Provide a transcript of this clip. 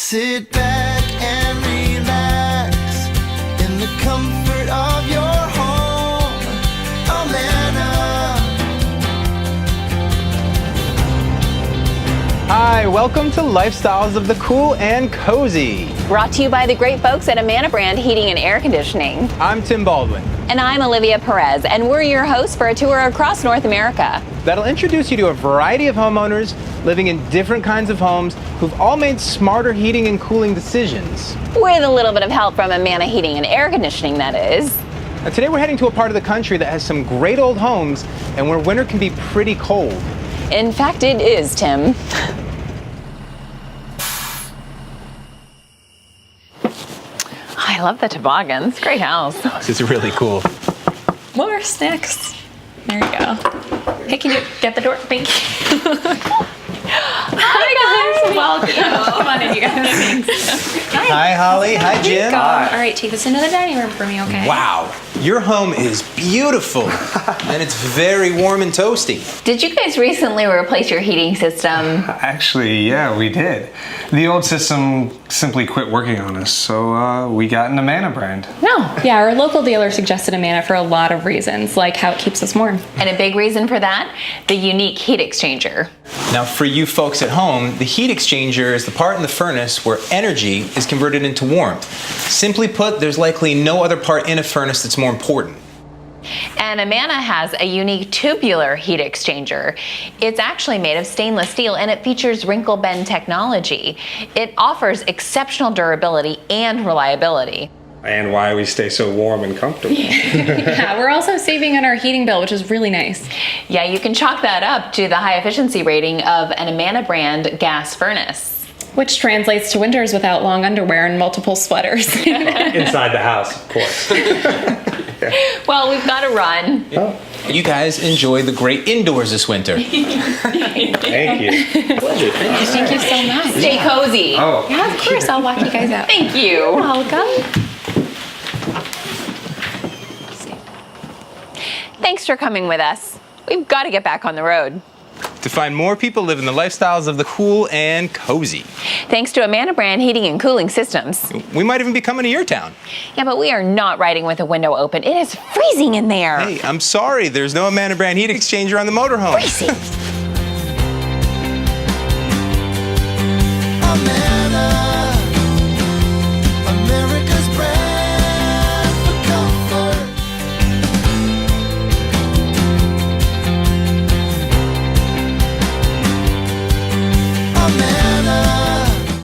Sit back and relax in the comfort of your home. Amana. Hi, welcome to Lifestyles of the Cool and Cozy. Brought to you by the great folks at Amana Brand Heating and Air Conditioning. I'm Tim Baldwin. And I'm Olivia Perez, and we're your hosts for a tour across North America. That'll introduce you to a variety of homeowners living in different kinds of homes who've all made smarter heating and cooling decisions. With a little bit of help from Amana Heating and Air Conditioning, that is. Now, today we're heading to a part of the country that has some great old homes and where winter can be pretty cold. In fact, it is, Tim. I love the toboggans. Great house. This is really cool. More snacks. There you go. Hey, can you get the door? Thank you. Hi guys, welcome. Come on in, you guys. Hi, Holly. Hi, Jim. All right, take this into the dining room for me, okay? Wow, your home is beautiful and it's very warm and toasty. Did you guys recently replace your heating system? Actually, yeah, we did. The old system simply quit working on us, so we got an Amana brand. No. Yeah, our local dealer suggested Amana for a lot of reasons, like how it keeps us warm. And a big reason for that? The unique heat exchanger. Now, for you folks at home, the heat exchanger is the part in the furnace where energy is converted into warmth. Simply put, there's likely no other part in a furnace that's more important. And Amana has a unique tubular heat exchanger. It's actually made of stainless steel and it features wrinkle bend technology. It offers exceptional durability and reliability. And why we stay so warm and comfortable. Yeah, we're also saving on our heating bill, which is really nice. Yeah, you can chalk that up to the high efficiency rating of an Amana brand gas furnace. Which translates to winters without long underwear and multiple sweaters. Inside the house, of course. Well, we've got to run. You guys enjoy the great indoors this winter. Thank you. Thank you so much. Stay cozy. Oh. Yeah, of course. I'll walk you guys out. Thank you. Welcome. Thanks for coming with us. We've got to get back on the road. To find more people living the lifestyles of the cool and cozy. Thanks to Amana Brand Heating and Cooling Systems. We might even be coming to your town. Yeah, but we are not riding with a window open. It is freezing in there. Hey, I'm sorry, there's no Amana brand heat exchanger on the motorhome. Freezing.